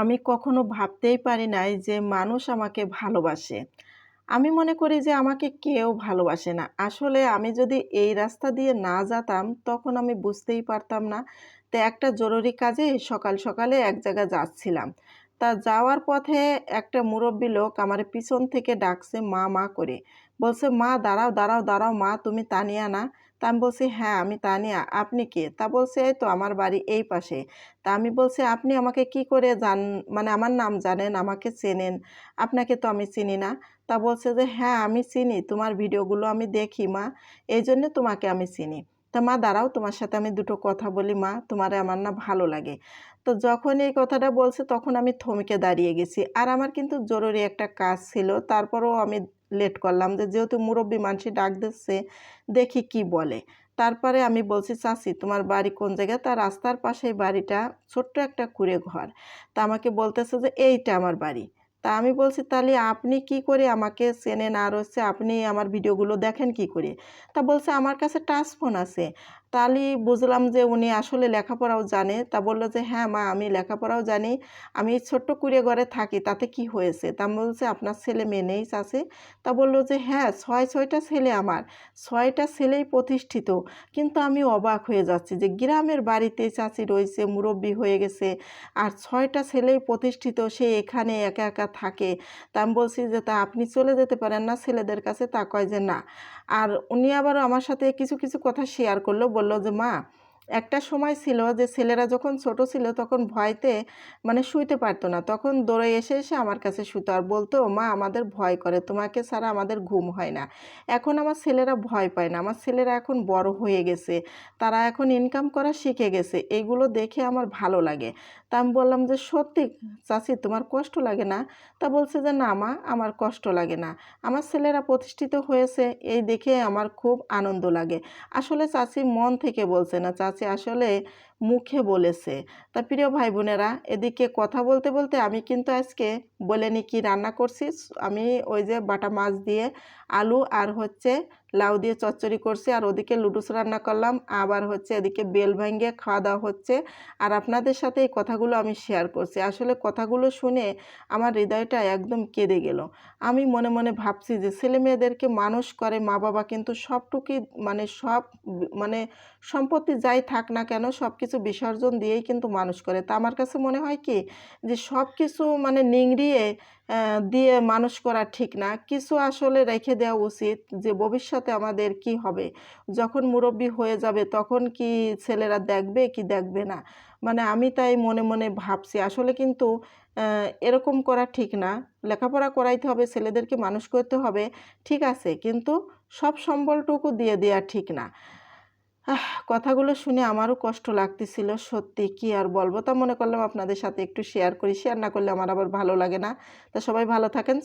আমি কখনো ভাবতেই পারি নাই যে মানুষ আমাকে ভালোবাসে। আমি মনে করি যে আমাকে কেউ ভালোবাসে না। আসলে আমি যদি এই রাস্তা দিয়ে না যেতাম তখন আমি বুঝতেই পারতাম না। তো একটা জরুরি কাজে সকাল সকালে এক জায়গায় যাচ্ছিলাম। তা যাওয়ার পথে একটা মুরব্বি লোক আমার পিছন থেকে ডাকছে মা, মা করে। বলছে, "মা দাঁড়াও, দাঁড়াও, দাঁড়াও মা তুমি তানিয়া না?" তা আমি বলছি, "হ্যাঁ, আমি তানিয়া। আপনি কে?" তা বলছে, "এই তো আমার বাড়ি এই পাশে।" তা আমি বলছি, "আপনি আমাকে কি করে মানে আমার নাম জানেন, আমাকে চেনেন? আপনাকে তো আমি চিনি না।" তা বলছে যে, "হ্যাঁ, আমি চিনি। তোমার ভিডিওগুলো আমি দেখি মা। এইজন্যে তোমাকে আমি চিনি। তা মা দাঁড়াও তোমার সাথে আমি দুটো কথা বলি মা, তোমারে আমার না ভালো লাগে।" তো যখন এই কথাটা বলছে তখন আমি থমকে দাঁড়িয়ে গেছি। আর আমার কিন্তু জরুরি একটা কাজ ছিল। তারপরেও আমি লেট করলাম যে যেহেতু মুরব্বি মানসি ডাক দিচ্ছে, দেখি কি বলে। তারপরে আমি বলছি, "চাচি তোমার বাড়ি কোন জায়গায়?" তা রাস্তার পাশেই বাড়িটা, ছোট্ট একটা কুঁড়ে ঘর। তা আমাকে বলতেছে যে, "এইটা আমার বাড়ি।" তা আমি বলছি, "তাহলে আপনি কি করে আমাকে চেনেন? আর হচ্ছে আপনি আমার ভিডিওগুলো দেখেন কি করে?" তা বলছে, "আমার কাছে টাচ ফোন আছে।" তাহলে বুঝলাম যে উনি আসলে লেখাপড়াও জানে। তা বলল যে, "হ্যাঁ মা আমি লেখাপড়াও জানি। আমি এই ছোট্ট কুঁড়ে ঘরে থাকি তাতে কি হয়েছে?" তা আমি বলছি, "আপনার ছেলে মেয়ে নেই চাচি?" তা বলল যে, "হ্যাঁ ৬টা ছেলে আমার। ৬টা ছেলেই প্রতিষ্ঠিত।" কিন্তু আমি অবাক হয়ে যাচ্ছি যে গ্রামের বাড়িতে চাচি রয়েছে, মুরব্বি হয়ে গেছে। আর ৬টা ছেলেই প্রতিষ্ঠিত, সে এখানে একা, একা থাকে। তা আমি বলছি যে, "তা আপনি চলে যেতে পারেন না ছেলেদের কাছে?" তা কয় যে, "না।" আর উনি আবারও আমার সাথে কিছু, কিছু কথা শেয়ার করল। বলল যে, "মা, একটা সময় ছিল যে ছেলেরা যখন ছোট ছিল তখন ভয়তে মানে শুইতে পারত না। তখন দৌড়ে এসে, এসে আমার কাছে শুতো আর বলত, 'মা আমাদের ভয় করে। তোমাকে ছাড়া আমাদের ঘুম হয় না।' এখন আমার ছেলেরা ভয় পায় না। আমার ছেলেরা এখন বড় হয়ে গেছে। তারা এখন ইনকাম করা শিখে গেছে। এগুলো দেখে আমার ভালো লাগে।" তা আমি বললাম যে, "সত্যি চাচি তোমার কষ্ট লাগে না?" তা বলছে যে, "না মা আমার কষ্ট লাগে না। আমার ছেলেরা প্রতিষ্ঠিত হয়েছে এই দেখে আমার খুব আনন্দ লাগে।" আসলে চাচি মন থেকে বলছে না, চাচি আসলে মুখে বলেছে। তা প্রিয় ভাই বোনেরা, এদিকে কথা বলতে, বলতে আমি কিন্তু আজকে বলে নিই কি রান্না করছি। আমি ওই যে বাটা মাছ দিয়ে আলু আর হচ্ছে লাউ দিয়ে চচ্চড়ি করছি, আর ওদিকে লুডুস রান্না করলাম। আবার হচ্ছে এদিকে বেল ভেঙে খাওয়া-দাওয়া হচ্ছে। আর আপনাদের সাথে এই কথাগুলো আমি শেয়ার করছি। আসলে কথাগুলো শুনে আমার হৃদয়টা একদম কেঁদে গেল। আমি মনে, মনে ভাবছি যে ছেলেমেয়েদেরকে মানুষ করে মা-বাবা কিন্তু সবটুকুই মানে মানে সম্পত্তি যাই থাক না কেন সবকিছু বিসর্জন দিয়েই কিন্তু মানুষ করে। তা আমার কাছে মনে হয় কি যে সবকিছু মানে নিংড়িয়ে দিয়ে মানুষ করা ঠিক না। কিছু আসলে রেখে দেওয়া উচিত যে ভবিষ্যতে আমাদের কি হবে? যখন মুরব্বি হয়ে যাবে তখন কি ছেলেরা দেখবে কি দেখবে না? মানে আমি তাই মনে, মনে ভাবছি। আসলে কিন্তু এরকম করা ঠিক না। লেখাপড়া করাইতে হবে, ছেলেদেরকে মানুষ করতে হবে, ঠিক আছে। কিন্তু সব সম্বলটুকু দিয়ে দেয়া ঠিক না। কথাগুলো শুনে আমারও কষ্ট লাগতেছিল। সত্যি কি আর বলব? তা মনে করলাম আপনাদের সাথে একটু শেয়ার করি। শেয়ার না করলে আমার আবার ভালো লাগে না। তা সবাই ভালো থাকেন।